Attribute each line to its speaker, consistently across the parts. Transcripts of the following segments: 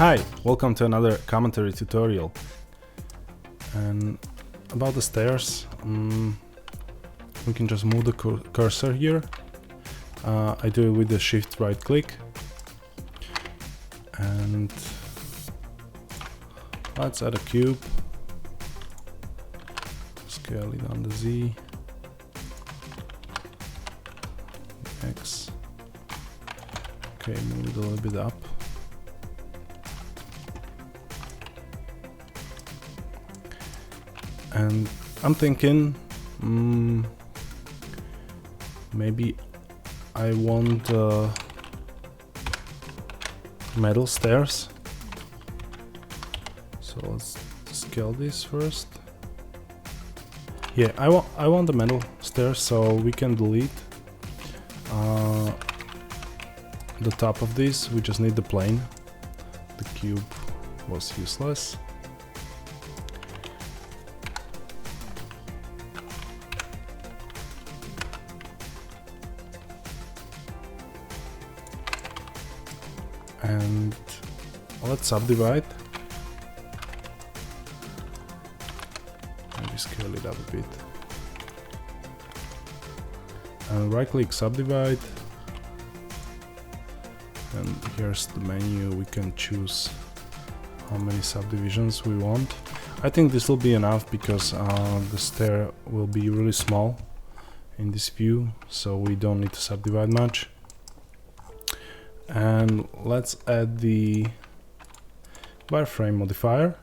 Speaker 1: Hi, welcome to another commentary tutorial. And about the stairs, we can just move the cursor here. I do it with the shift right click. And let's add a cube. Scale it on the Z. X. Okay, move it a little bit up. And I'm thinking maybe I want metal stairs. So let's scale this first. Yeah, I want the metal stairs, so we can delete the top of this. We just need the plane. The cube was useless. And let's subdivide. Maybe scale it up a bit. And right click subdivide. And here's the menu. We can choose how many subdivisions we want. I think this will be enough because the stair will be really small in this view, so we don't need to subdivide much. And let's add the wireframe modifier.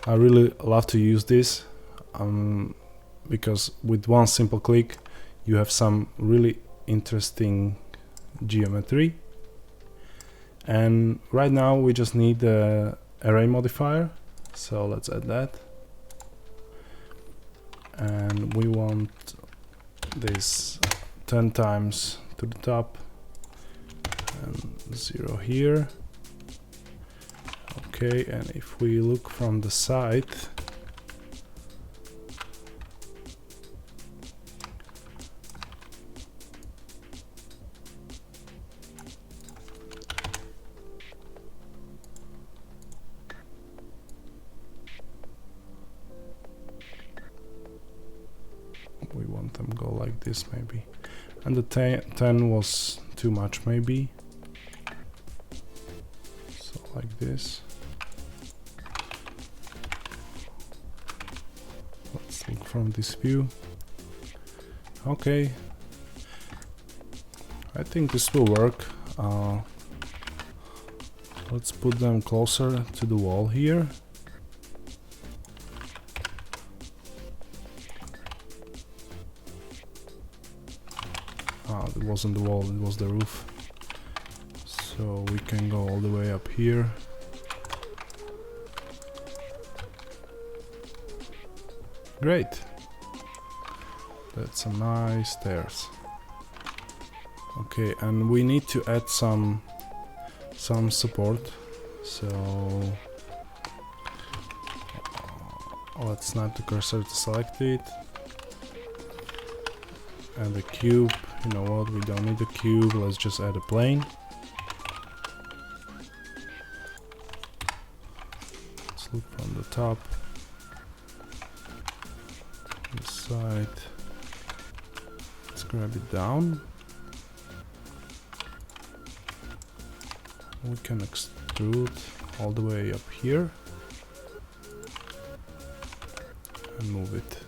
Speaker 1: I really love to use this because with one simple click you have some really interesting geometry. And right now we just need the array modifier, so let's add that. And we want this 10 times to the top and 0 here. Okay, and if we look from the side, we want them go like this maybe. And the 10 was too much maybe. Like this. Let's look from this view. Okay, I think this will work. Let's put them closer to the wall here. It wasn't the wall, it was the roof. So we can go all the way up here. Great. That's some nice stairs. Okay, and we need to add some support. So let's snap the cursor to select it. And the cube. You know what? We don't need the cube. Let's just add a plane. Look from the top, this side. Let's grab it down. We can extrude all the way up here and move it.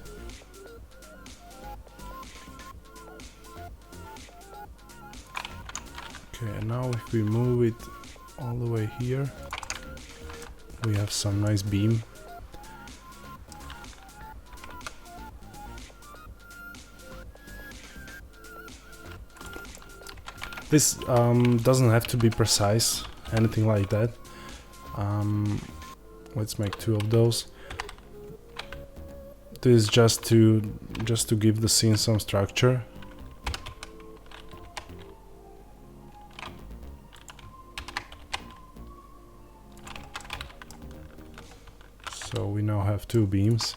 Speaker 1: Okay, and now if we move it all the way here, we have some nice beam. This doesn't have to be precise, anything like that. Let's make 2 of those. This is just to give the scene some structure. So we now have 2 beams,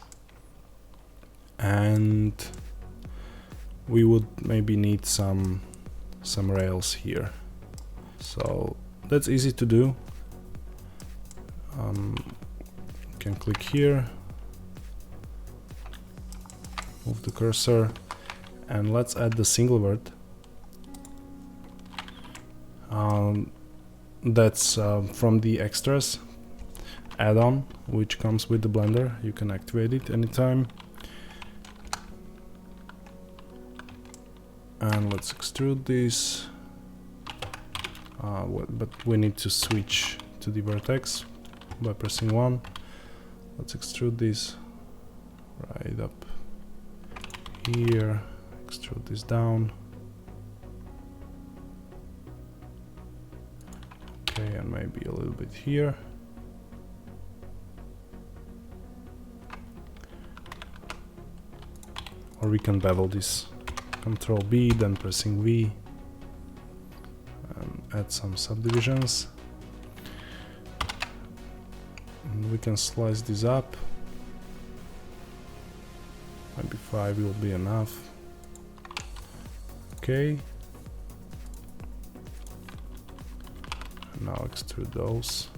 Speaker 1: and we would maybe need some rails here. So that's easy to do. You can click here, move the cursor, and let's add the single word. That's from the extras add-on, which comes with the Blender. You can activate it anytime. And let's extrude this. But we need to switch to the vertex by pressing 1. Let's extrude this right up here, extrude this down. Okay, and maybe a little bit here. Or we can bevel this. Control B, then pressing V. And add some subdivisions. And we can slice this up. Maybe 5 will be enough. Okay. And now extrude those.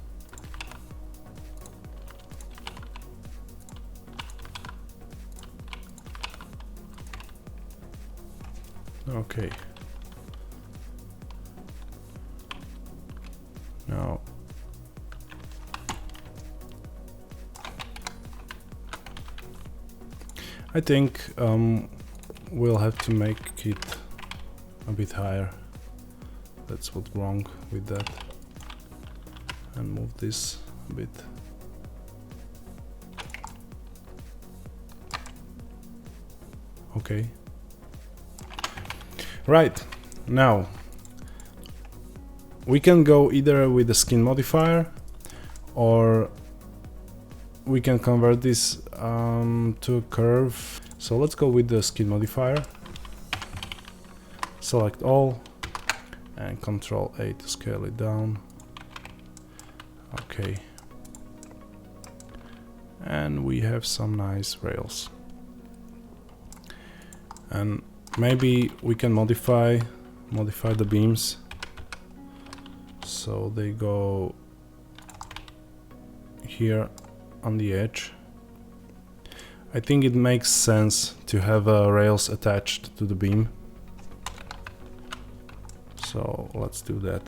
Speaker 1: Okay. Now I think we'll have to make it a bit higher. That's what's wrong with that. And move this a bit. Okay. Right, now we can go either with the skin modifier, or we can convert this to a curve. So let's go with the skin modifier. Select all and Control A to scale it down. Okay. And we have some nice rails. And maybe we can modify the beams so they go here on the edge. I think it makes sense to have rails attached to the beam. So let's do that.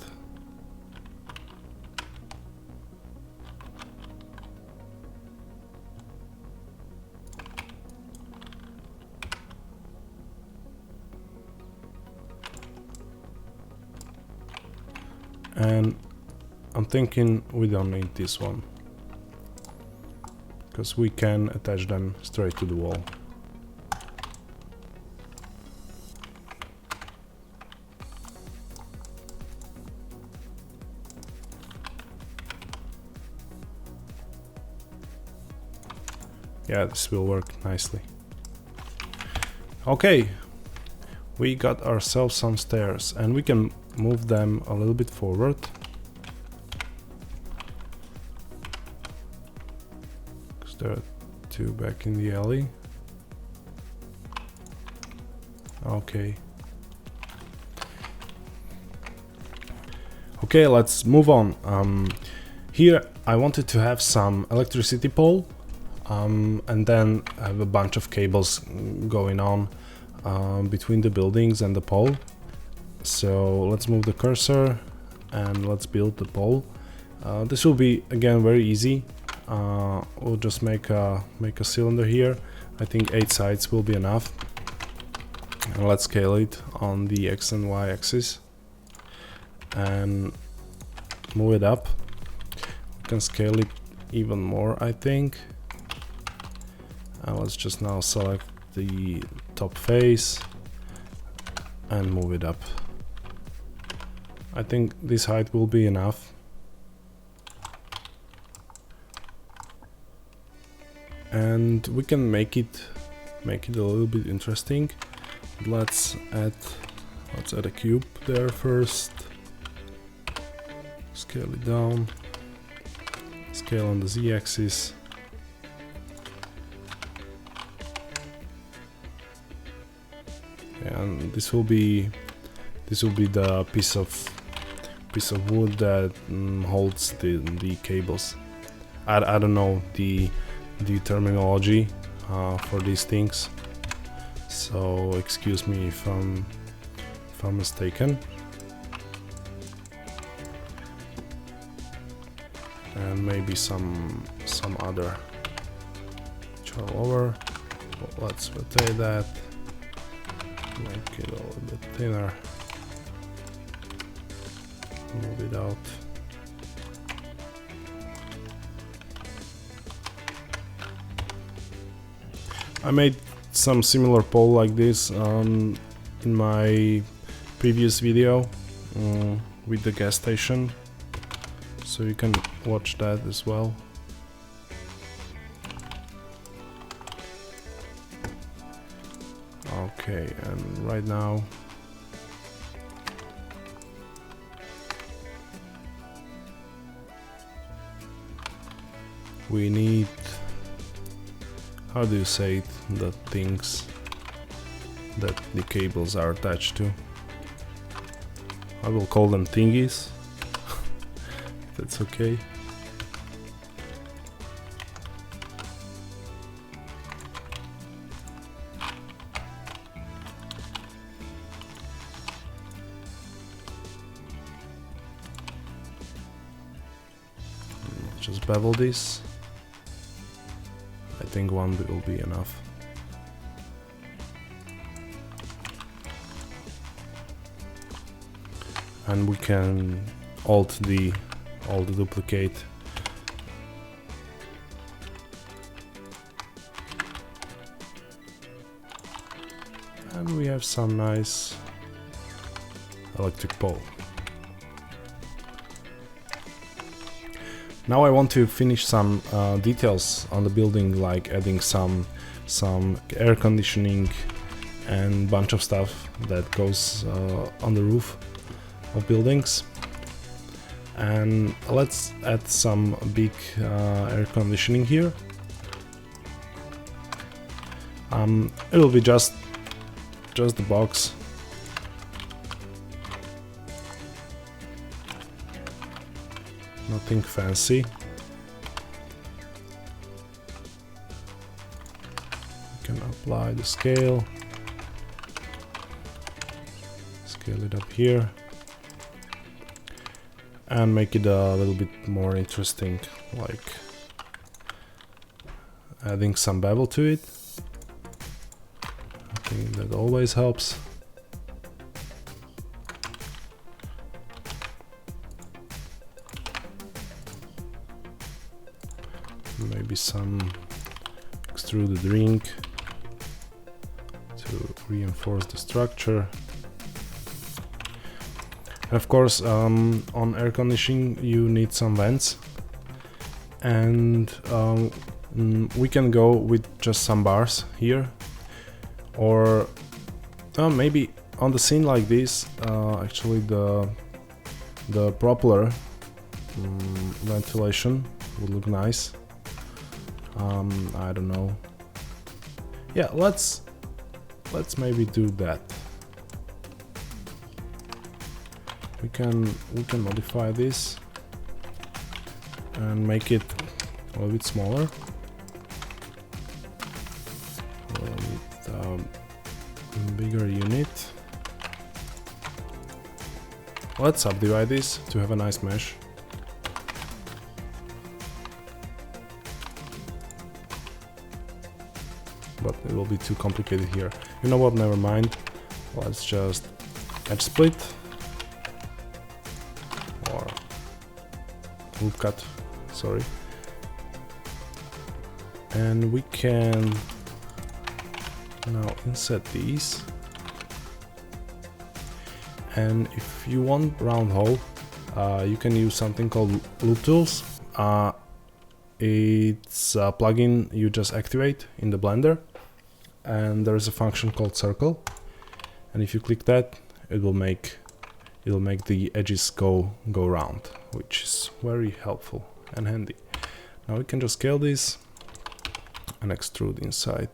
Speaker 1: And I'm thinking we don't need this one, because we can attach them straight to the wall. Yeah, this will work nicely. Okay, we got ourselves some stairs, and we can move them a little bit forward. Because there are two back in the alley. Okay. Okay, let's move on. Here I wanted to have some electricity pole, and then have a bunch of cables going on between the buildings and the pole. So let's move the cursor and let's build the pole. This will be again very easy. We'll just make a cylinder here. I think 8 sides will be enough. And let's scale it on the X and Y axis and move it up. We can scale it even more, I think. And let's just now select the top face and move it up. I think this height will be enough. And we can make it a little bit interesting. Let's add a cube there first. Scale it down. Scale on the Z-axis. And this will be the piece of wood that holds the cables. I don't know the terminology for these things, so excuse me if I'm mistaken. And maybe some other travel over. Well, let's rotate that, make it a little bit thinner, move it out. I made some similar pole like this in my previous video with the gas station, so you can watch that as well. Okay, and right now we need, how do you say it, the things that the cables are attached to. I will call them thingies. That's okay. Just bevel this. I think one will be enough. And we can alt the duplicate. And we have some nice electric pole. Now I want to finish some details on the building, like adding some air conditioning and bunch of stuff that goes on the roof of buildings. And let's add some big air conditioning here. It will be just the box. Nothing fancy. You can apply the scale. Scale it up here. And make it a little bit more interesting, like adding some bevel to it. I think that always helps. Maybe some extruded ring to reinforce the structure. And of course, on air conditioning you need some vents, and we can go with just some bars here, or maybe on the scene like this, actually the propeller ventilation would look nice. I don't know. Yeah, let's maybe do that. We can modify this and make it a little bit smaller. With a bigger unit. Let's subdivide this to have a nice mesh. But it will be too complicated here. You know what, never mind. Let's just edge split. Or wood cut, sorry. And we can now insert these. And if you want round hole, you can use something called Loop Tools. It's a plugin you just activate in the Blender, and there is a function called circle, and if you click that, it'll make the edges go round, which is very helpful and handy. Now we can just scale this and extrude inside.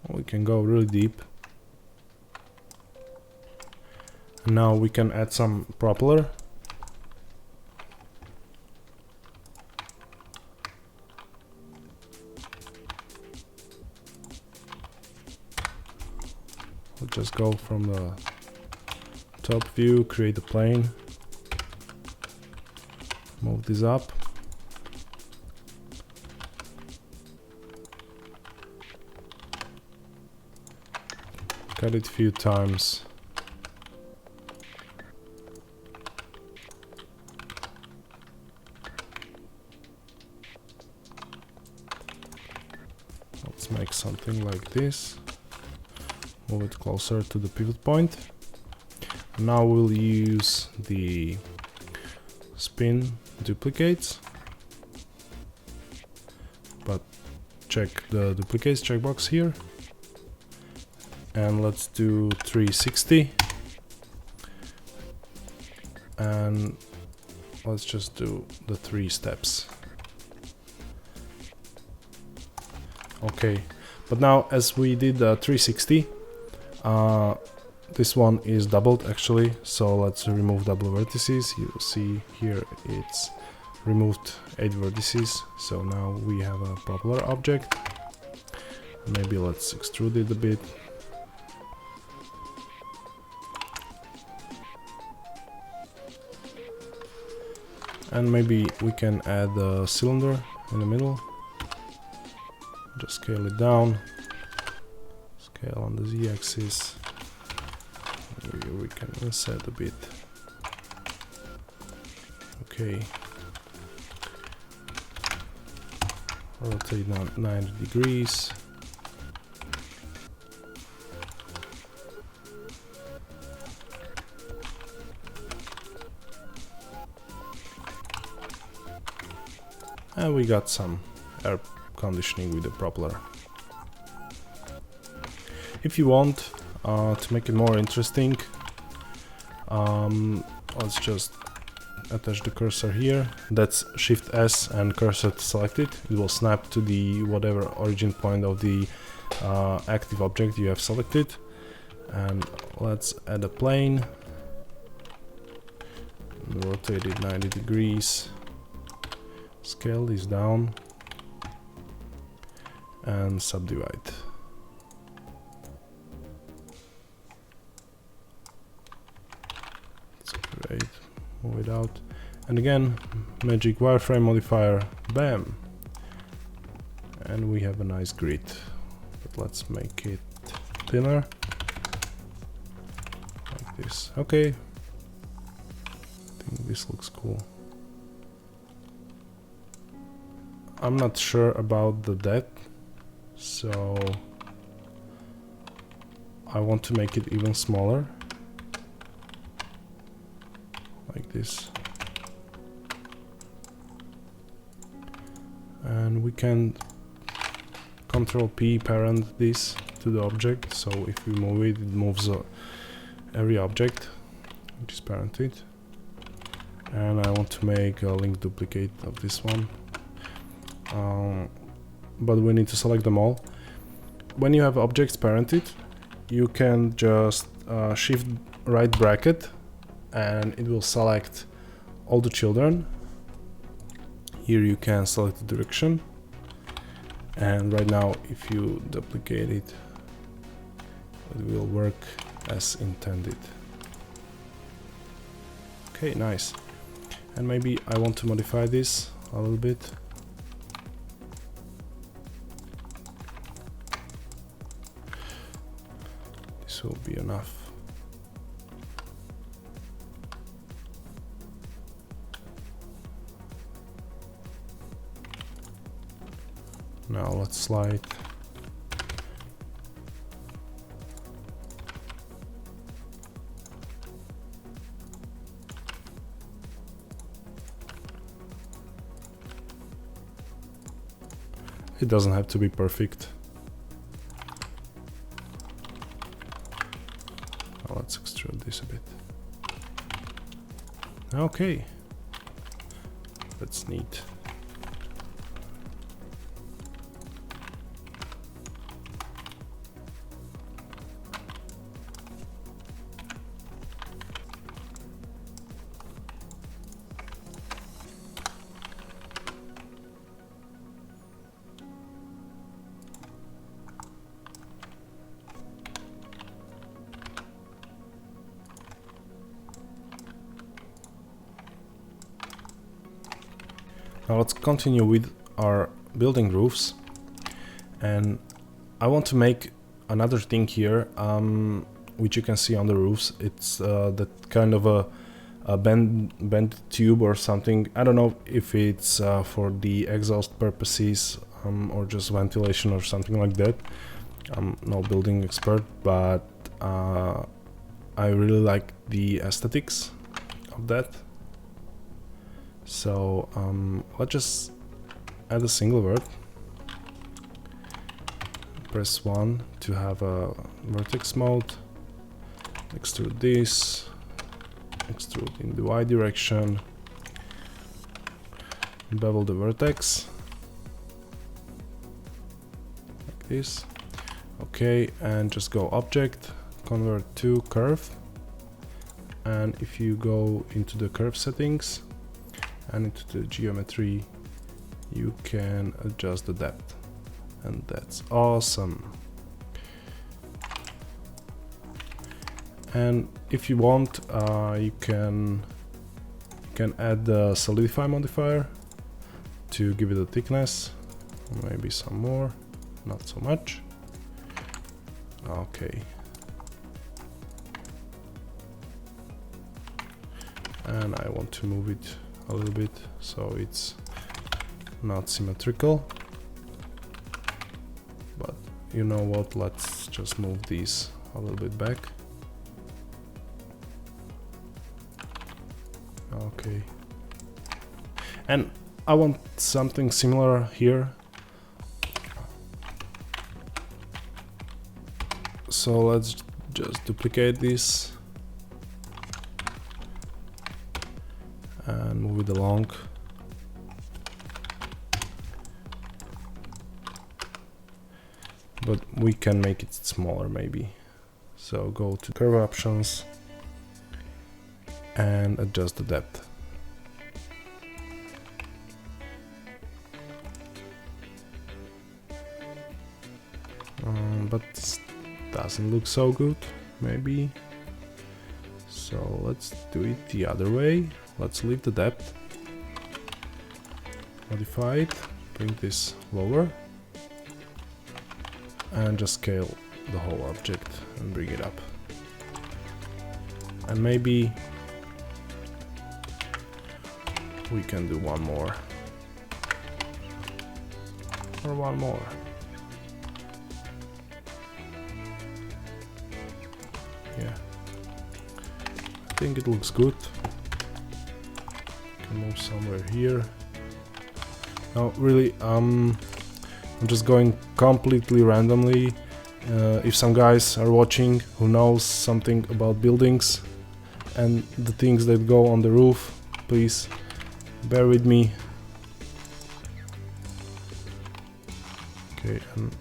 Speaker 1: We can go really deep, Now we can add some propeller. We'll just go from the top view, create a plane, move this up. Cut it a few times. Let's make something like this. Move it closer to the pivot point. Now we'll use the spin duplicates, but check the duplicates checkbox here, and let's do 360, and let's just do the 3 steps. Okay, but now as we did 360, this one is doubled actually, so let's remove double vertices. You see here it's removed 8 vertices, so now we have a propeller object. Maybe let's extrude it a bit. And maybe we can add a cylinder in the middle. Just scale it down. Scale on the z-axis. We can insert a bit. Okay. Rotate 90 degrees. And we got some air conditioning with the propeller. If you want to make it more interesting, let's just attach the cursor here. That's Shift S and cursor selected. It will snap to the whatever origin point of the active object you have selected. And let's add a plane. Rotate it 90 degrees. Scale this down and subdivide. That's great. Move it out. And again, magic wireframe modifier, bam! And we have a nice grid. But let's make it thinner. Like this. Okay. I think this looks cool. I'm not sure about the depth, so I want to make it even smaller, like this. And we can Control P parent this to the object, so if we move it, it moves every object which is parented. And I want to make a link duplicate of this one. But we need to select them all. When you have objects parented, you can just shift right bracket and it will select all the children. Here you can select the direction, and right now if you duplicate it, it will work as intended. Okay, nice. And maybe I want to modify this a little bit. Will be enough. Now let's slide. It doesn't have to be perfect. Let's extrude this a bit. Okay, that's neat. Now let's continue with our building roofs, and I want to make another thing here, which you can see on the roofs. It's that kind of a bent tube or something. I don't know if it's for the exhaust purposes or just ventilation or something like that. I'm no building expert, but I really like the aesthetics of that. So let's just add a single word. Press 1 to have a vertex mode. Extrude this. Extrude in the Y direction. Bevel the vertex. Like this. Okay, and just go Object, Convert to Curve. And if you go into the curve settings and into the geometry, you can adjust the depth. And that's awesome. And if you want, you can add the solidify modifier to give it a thickness, maybe some more, not so much. Okay. And I want to move it a little bit so it's not symmetrical. But you know what, let's just move these a little bit back. Okay. And I want something similar here. So let's just duplicate this and move it along. But we can make it smaller maybe. So go to curve options and adjust the depth. But this doesn't look so good, maybe. So let's do it the other way. Let's leave the depth, modify it, bring this lower, and just scale the whole object and bring it up. And maybe we can do one more. Or one more. Yeah. I think it looks good. Can move somewhere here. Now really, I'm just going completely randomly. If some guys are watching who knows something about buildings and the things that go on the roof, please bear with me. Okay, and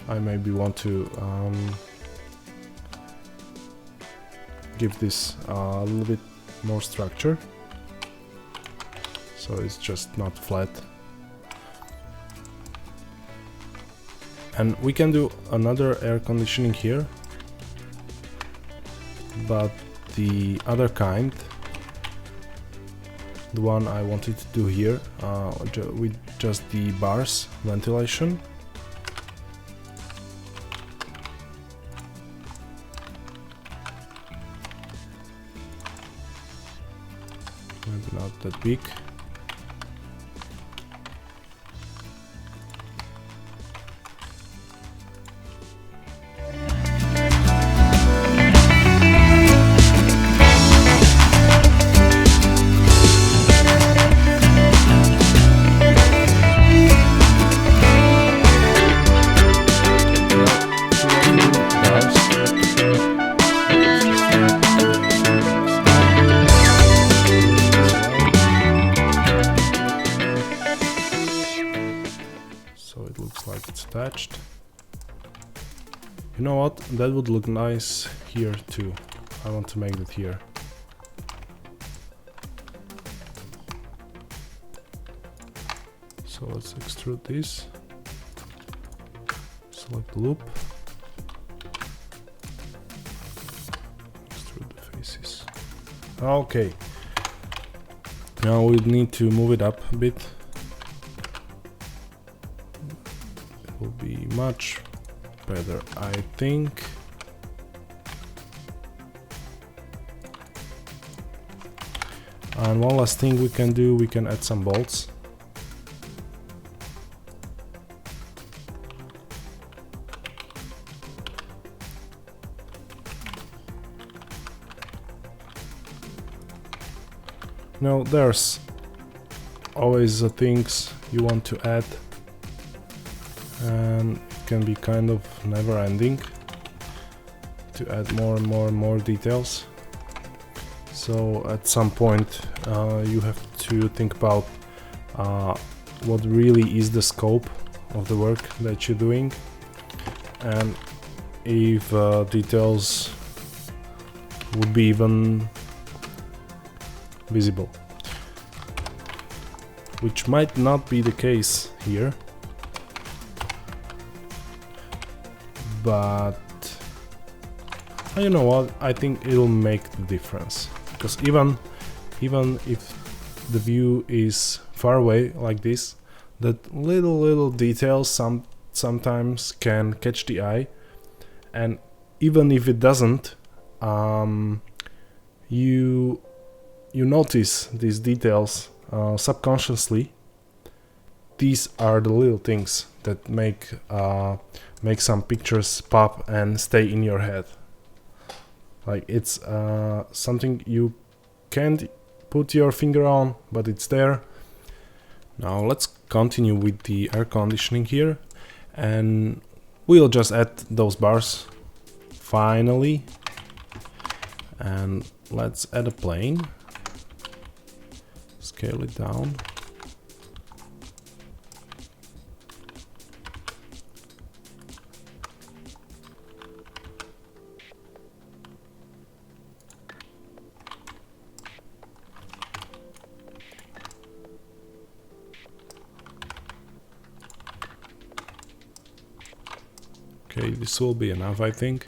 Speaker 1: I maybe want to give this a little bit more structure, so it's just not flat. And we can do another air conditioning here, but the other kind, the one I wanted to do here, with just the bars ventilation. Maybe not that big. Attached. You know what? That would look nice here too. I want to make it here. So let's extrude this. Select the loop. Extrude the faces. Okay. Now we need to move it up a bit. It will be much better, I think. And one last thing we can do, we can add some bolts. Now there's always things you want to add, and it can be kind of never ending to add more and more and more details. So at some point you have to think about what really is the scope of the work that you're doing, and if details would be even visible, which might not be the case here, but you know what, I think it'll make the difference, because even if the view is far away like this, that little details sometimes can catch the eye, and even if it doesn't, you notice these details subconsciously. These are the little things that make some pictures pop and stay in your head. Like it's something you can't put your finger on, but it's there. Now let's continue with the air conditioning here, and we'll just add those bars finally. And let's add a plane. Scale it down. Okay, this will be enough, I think.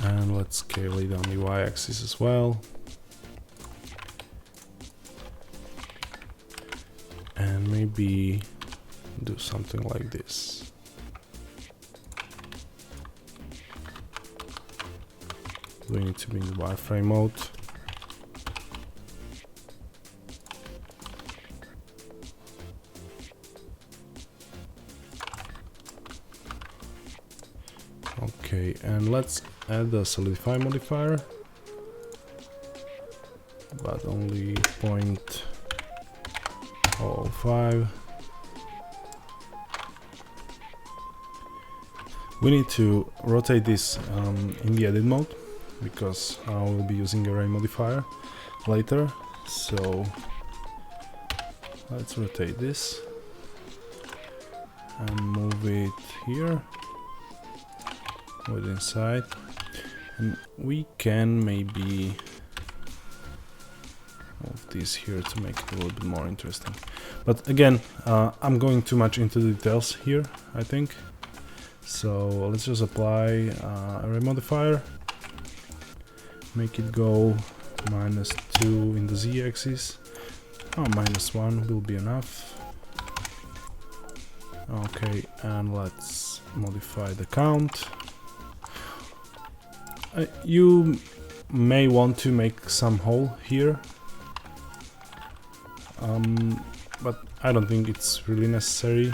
Speaker 1: And let's scale it on the y-axis as well. And maybe do something like this. We need to be in the wireframe mode. Okay, and let's add the solidify modifier, but only 0.05. We need to rotate this in the edit mode, because I will be using a ray modifier later. So let's rotate this and move it here with inside, and we can maybe move this here to make it a little bit more interesting. But again, I'm going too much into the details here, I think. So let's just apply array modifier, make it go -2 in the z-axis. -1 will be enough. Okay, and let's modify the count. You may want to make some hole here, but I don't think it's really necessary,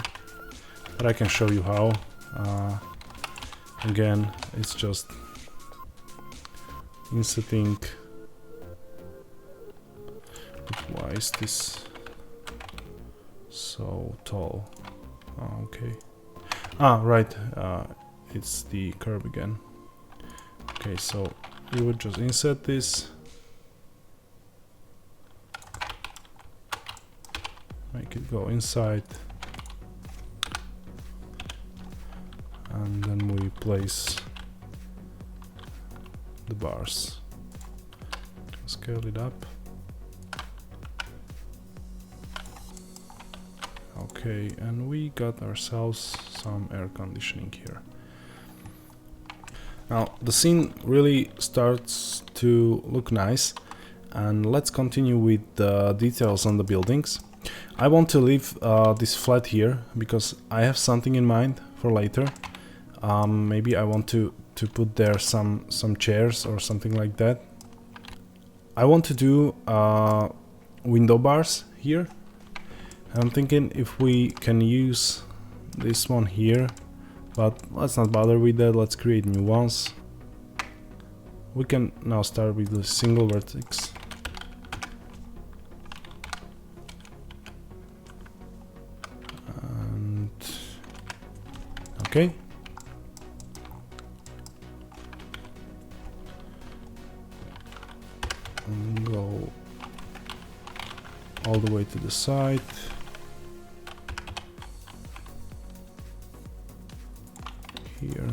Speaker 1: but I can show you how. Again, it's just inserting. Why is this so tall? Okay. Right, it's the curve again. Okay, so you would just insert this, make it go inside, and then we place the bars. Scale it up. Okay, and we got ourselves some air conditioning here. Now the scene really starts to look nice and let's continue with the details on the buildings. I want to leave this flat here because I have something in mind for later. Maybe I want to put there some chairs or something like that. I want to do window bars here. I'm thinking if we can use this one here, but let's not bother with that, let's create new ones. We can now start with the single vertex. And okay. And go all the way to the side. Here.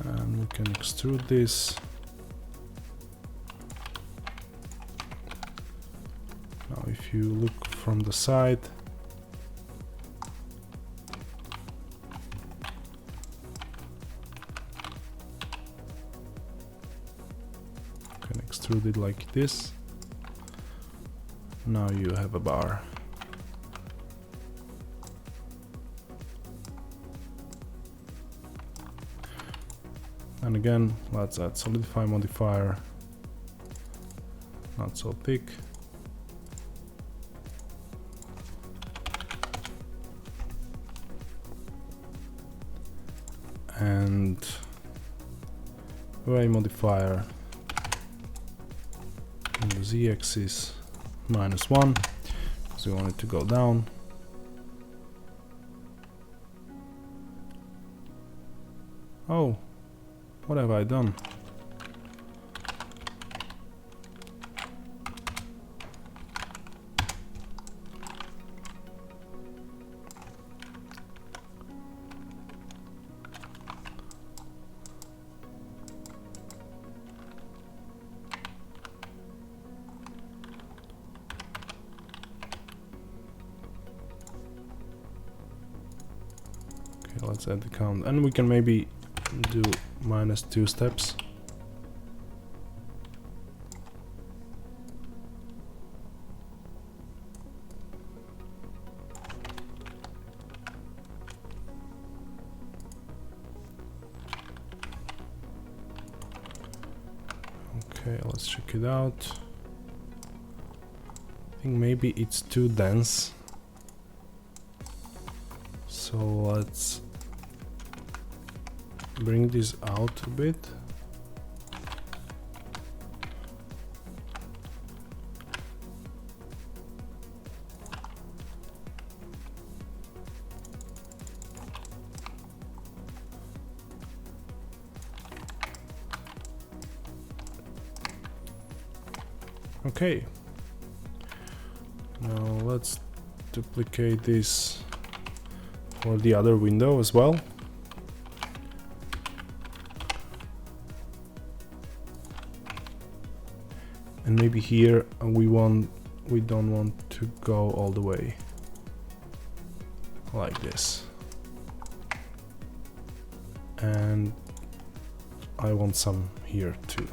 Speaker 1: And we can extrude this. Now if you look from the side, you can extrude it like this. Now you have a bar. And again, let's add solidify modifier, not so thick. And array modifier on the z-axis -1, because we want it to go down. Oh, what have I done? Okay, let's add the count, and we can maybe do -2 steps. Okay, let's check it out. I think maybe it's too dense. So let's bring this out a bit. Okay. Now let's duplicate this for the other window as well. And maybe here we don't want to go all the way like this. And I want some here too.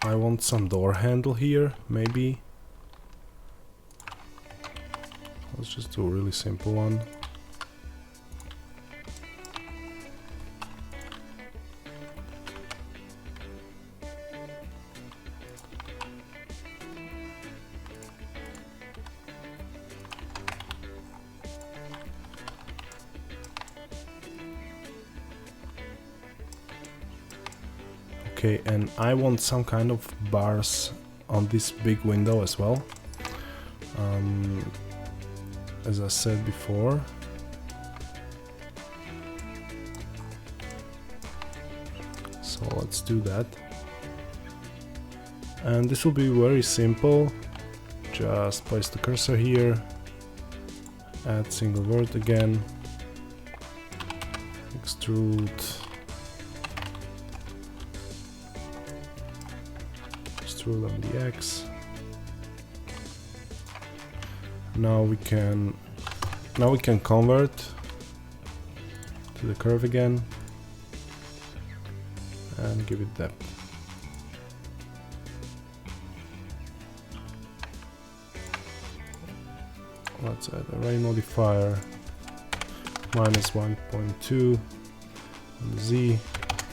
Speaker 1: I want some door handle here, maybe. Let's just do a really simple one. Okay, and I want some kind of bars on this big window as well. As I said before. So let's do that. And this will be very simple. just place the cursor here, add single word again, extrude, on the X. Now we can convert to the curve again and give it depth. Let's add a ray modifier minus 1.2 on the Z,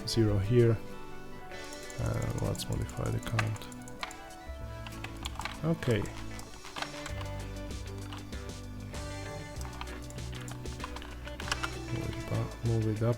Speaker 1: 0 here, and let's modify the count. Okay. Move it up.